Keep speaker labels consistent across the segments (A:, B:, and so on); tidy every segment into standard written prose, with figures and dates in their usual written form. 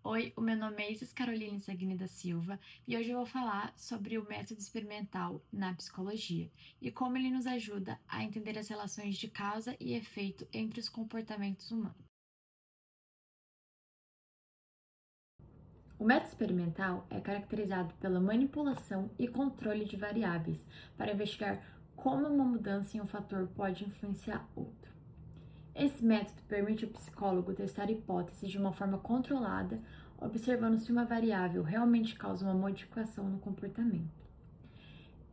A: Oi, o meu nome é Isis Caroline Sagni da Silva e hoje eu vou falar sobre o método experimental na psicologia e como ele nos ajuda a entender as relações de causa e efeito entre os comportamentos humanos. O método experimental é caracterizado pela manipulação e controle de variáveis para investigar como uma mudança em um fator pode influenciar outro. Esse método permite ao psicólogo testar hipóteses de uma forma controlada, observando se uma variável realmente causa uma modificação no comportamento.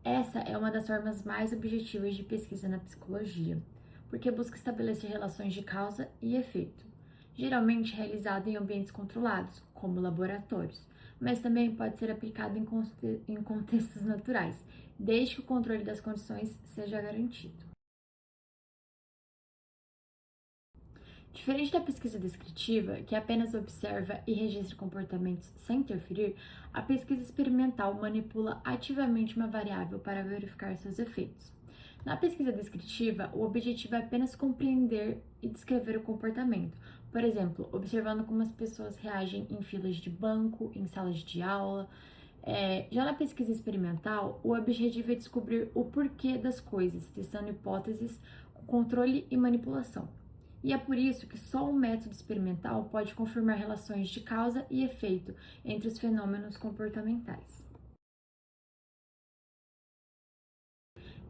A: Essa é uma das formas mais objetivas de pesquisa na psicologia, porque busca estabelecer relações de causa e efeito, geralmente realizado em ambientes controlados, como laboratórios, mas também pode ser aplicado em contextos naturais, desde que o controle das condições seja garantido. Diferente da pesquisa descritiva, que apenas observa e registra comportamentos sem interferir, a pesquisa experimental manipula ativamente uma variável para verificar seus efeitos. Na pesquisa descritiva, o objetivo é apenas compreender e descrever o comportamento, por exemplo, observando como as pessoas reagem em filas de banco, em salas de aula. Já na pesquisa experimental, o objetivo é descobrir o porquê das coisas, testando hipóteses com controle e manipulação. E é por isso que só um método experimental pode confirmar relações de causa e efeito entre os fenômenos comportamentais.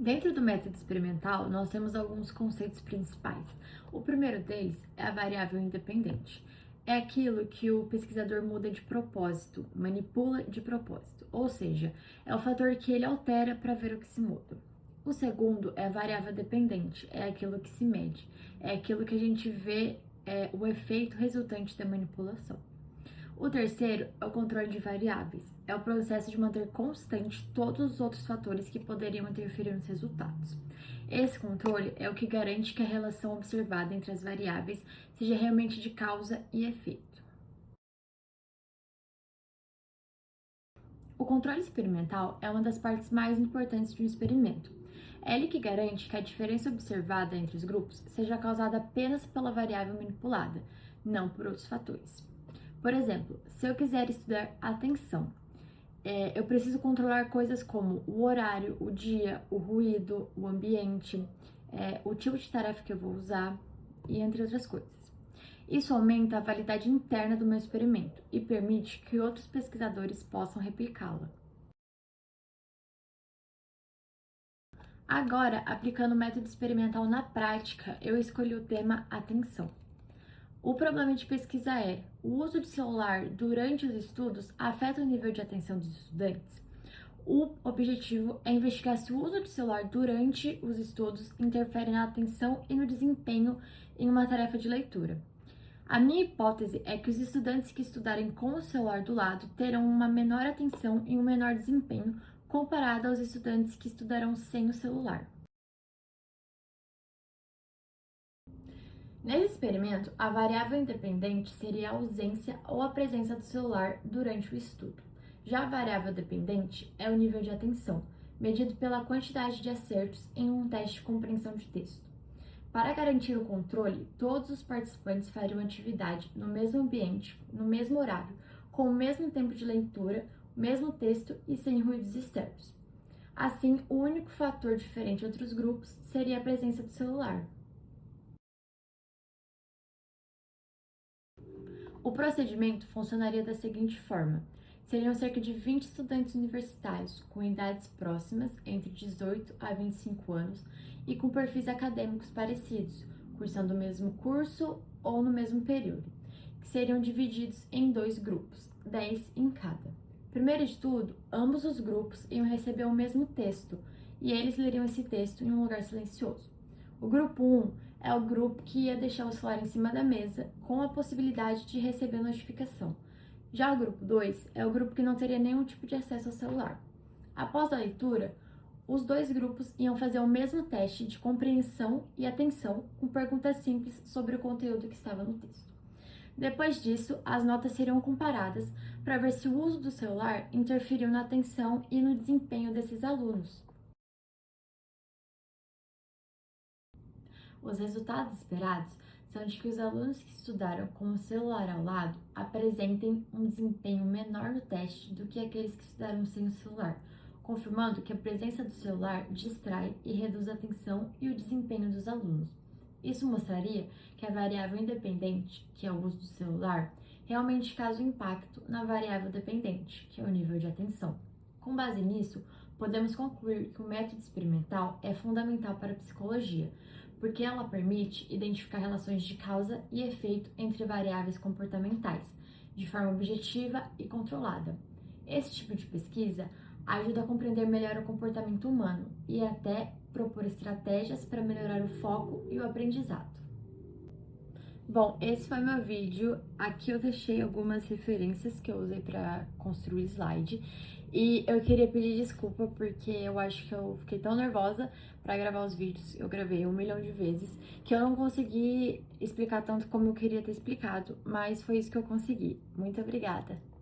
A: Dentro do método experimental, nós temos alguns conceitos principais. O primeiro deles é a variável independente. É aquilo que o pesquisador muda de propósito, manipula de propósito, ou seja, é o fator que ele altera para ver o que se muda. O segundo é a variável dependente, é aquilo que se mede, é aquilo que a gente vê o efeito resultante da manipulação. O terceiro é o controle de variáveis. É o processo de manter constante todos os outros fatores que poderiam interferir nos resultados. Esse controle é o que garante que a relação observada entre as variáveis seja realmente de causa e efeito. O controle experimental é uma das partes mais importantes de um experimento. É ele que garante que a diferença observada entre os grupos seja causada apenas pela variável manipulada, não por outros fatores. Por exemplo, se eu quiser estudar atenção, eu preciso controlar coisas como o horário, o dia, o ruído, o ambiente, o tipo de tarefa que eu vou usar e entre outras coisas. Isso aumenta a validade interna do meu experimento e permite que outros pesquisadores possam replicá-la. Agora, aplicando o método experimental na prática, eu escolhi o tema atenção. O problema de pesquisa é: o uso de celular durante os estudos afeta o nível de atenção dos estudantes? O objetivo é investigar se o uso de celular durante os estudos interfere na atenção e no desempenho em uma tarefa de leitura. A minha hipótese é que os estudantes que estudarem com o celular do lado terão uma menor atenção e um menor desempenho comparado aos estudantes que estudarão sem o celular. Nesse experimento, a variável independente seria a ausência ou a presença do celular durante o estudo. Já a variável dependente é o nível de atenção, medido pela quantidade de acertos em um teste de compreensão de texto. Para garantir o controle, todos os participantes fariam atividade no mesmo ambiente, no mesmo horário, com o mesmo tempo de leitura, o mesmo texto e sem ruídos externos. Assim, o único fator diferente entre os grupos seria a presença do celular. O procedimento funcionaria da seguinte forma: seriam cerca de 20 estudantes universitários com idades próximas, entre 18 a 25 anos, e com perfis acadêmicos parecidos, cursando o mesmo curso ou no mesmo período, que seriam divididos em dois grupos, 10 em cada. Primeiro de tudo, ambos os grupos iam receber o mesmo texto, e eles leriam esse texto em um lugar silencioso. O grupo 1 é o grupo que ia deixar o celular em cima da mesa, com a possibilidade de receber notificação. Já o grupo 2 é o grupo que não teria nenhum tipo de acesso ao celular. Após a leitura, os dois grupos iam fazer o mesmo teste de compreensão e atenção com perguntas simples sobre o conteúdo que estava no texto. Depois disso, as notas seriam comparadas para ver se o uso do celular interferiu na atenção e no desempenho desses alunos. Os resultados esperados são de que os alunos que estudaram com o celular ao lado apresentem um desempenho menor no teste do que aqueles que estudaram sem o celular, confirmando que a presença do celular distrai e reduz a atenção e o desempenho dos alunos. Isso mostraria que a variável independente, que é o uso do celular, realmente causa um impacto na variável dependente, que é o nível de atenção. Com base nisso, podemos concluir que o método experimental é fundamental para a psicologia, porque ela permite identificar relações de causa e efeito entre variáveis comportamentais, de forma objetiva e controlada. Esse tipo de pesquisa ajuda a compreender melhor o comportamento humano e até propor estratégias para melhorar o foco e o aprendizado. Bom, esse foi meu vídeo. Aqui eu deixei algumas referências que eu usei para construir o slide. E eu queria pedir desculpa porque eu acho que eu fiquei tão nervosa para gravar os vídeos, eu gravei 1 milhão de vezes, que eu não consegui explicar tanto como eu queria ter explicado, mas foi isso que eu consegui. Muito obrigada!